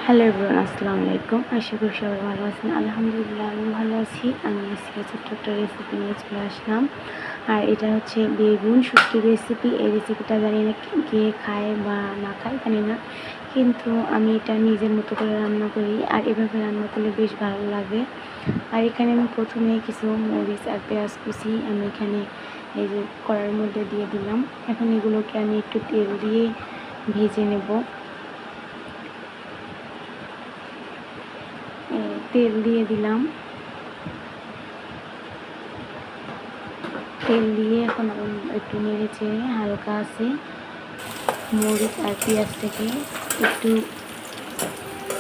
Hello everyone, আসসালামু আলাইকুম। আশা করি সবাই ভালো আছেন। আলহামদুলিল্লাহ আমি ভালো আছি। আমি আজকে ছোট্ট একটা রেসিপি নিয়ে চলে আসলাম। আর এটা হচ্ছে বেগুন শুটকির রেসিপি। এই রেসিপিটা জানি না কে খায় বা না খায় জানি না, কিন্তু আমি এটা নিজের মতো করে রান্না করি আর এভাবে রান্না করলে বেশ ভালো লাগে। আর এখানে আমি প্রথমে কিছু মরিচ আর পেঁয়াজ কুচি আমি এখানে এই যে কড়াইয়ের মধ্যে দিয়ে দিলাম। এখন এগুলোকে আমি একটু তেল দিয়ে ভেজে নেব। তেল দিয়ে দিলাম। তেল দিয়ে এখন একটু নেড়ে চেড়ে হালকা আছে মরিচ আর পেঁয়াজটাকে একটু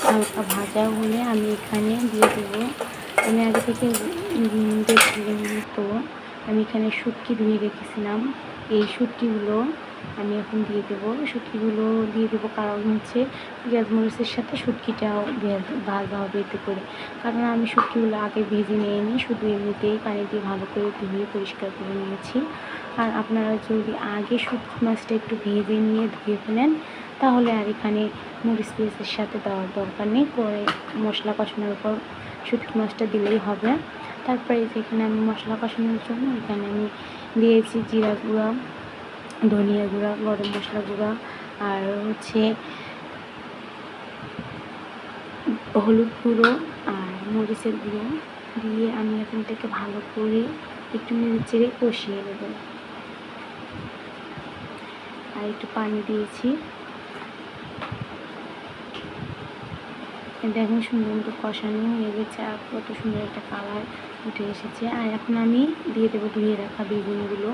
হালকা ভাজা হলে আমি এখানে দিয়ে দেবো। আমি আগে থেকে দেখছিলাম তো আমি এখানে শুটকি ধুয়ে রেখেছিলাম। এই শুটকিগুলো আমি এখন দিয়ে দেবো। শুটকিগুলো দিয়ে দেবো কারণ হচ্ছে পেঁয়াজ মরিচের সাথে শুটকিটাও ভাজা হবে এতে করে। কারণ আমি শুটকিগুলো আগে ভেজে নিয়ে নিই, শুধু এমনিতেই পানি দিয়ে ভালো করে ধুয়ে পরিষ্কার করে নিয়েছি। আর আপনারা যদি আগে শুটকি মাছটা একটু ভেজে নিয়ে ধুয়ে ফেলেন তাহলে আর এখানে মরিচ পেঁয়াজের সাথে দেওয়ার দরকার নেই। পরে মশলা কষানোর পর শুটকি মাছটা দিলেই হবে। তারপরে যেখানে আমি মশলা কষানোর জন্য এখানে আমি দিয়েছি জিরা গুঁড়া, ধনিয়া গুঁড়া, গরম মশলা গুঁড়া আর হচ্ছে হলুদ গুঁড়ো আর মরিচের গুঁড়ো দিয়ে আমি এখন থেকে ভালো করে একটু নেড়ে চেড়ে কষিয়ে নেব। আর একটু পানি দিয়েছি। দেখুন সুন্দর মতো কষানো হয়ে গেছে আর কত সুন্দর একটা কালার উঠে এসেছে। আর এখন আমি দিয়ে দেবো ধুয়ে রাখা বেগুনগুলো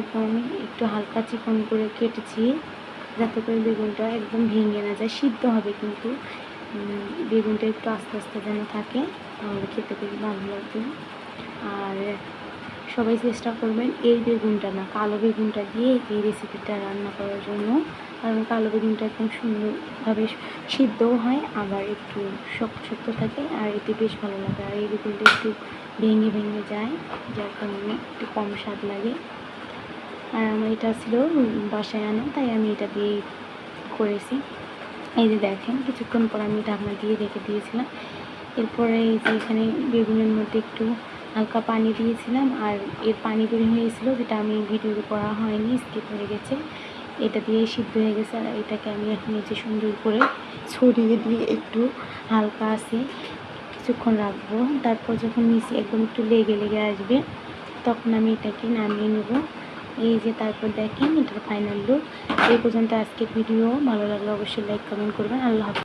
একদম আমি একটু হালকা চিকন করে কেটেছি যাতে করে বেগুনটা একদম ভেঙে না যায়। সিদ্ধ হবে কিন্তু বেগুনটা একটু আস্তে আস্তে যেন থাকে, তাহলে খেতে বেশ ভালো লাগবে। আর সবাই চেষ্টা করবেন এই বেগুনটা না, কালো বেগুনটা দিয়ে এই রেসিপিটা রান্না করার জন্য। কারণ কালো বেগুনটা একদম সুন্দরভাবে সিদ্ধও হয়, আবার একটু শক্ত শক্ত থাকে আর এতে বেশ ভালো লাগে। আর এই বেগুনটা একটু ভেঙে ভেঙে যায়, যার কারণে একটু কম স্বাদ লাগে। আর আমার এটা ছিল বাসায় আনা, তাই আমি এটা দিয়ে করেছি। এই যে দেখেন কিছুক্ষণ পর আমি ঢাকনা দিয়ে রেখে দিয়েছিলাম। এরপরে এই যে এখানে বেগুনের মধ্যে একটু হালকা পানি দিয়েছিলাম আর এর পানি বের হয়েছিল, যেটা আমি ভিডিও করা হয়নি, স্কিপ হয়ে গেছে। এটা দিয়ে সিদ্ধ হয়ে গেছে। আর এটাকে আমি এখন এই যে সুন্দর করে ছড়িয়ে দিয়ে একটু হালকা আছে কিছুক্ষণ রাখবো। তারপর যখন নিচে একদম একটু লেগে লেগে আসবে তখন আমি এটাকে নামিয়ে নেব। এই যে তারপর দেখেন এটার ফাইনাল লুক। এই পর্যন্ত আজকের ভিডিও ভালো লাগলে অবশ্যই লাইক কমেন্ট করবেন। আল্লাহ হাফেজ।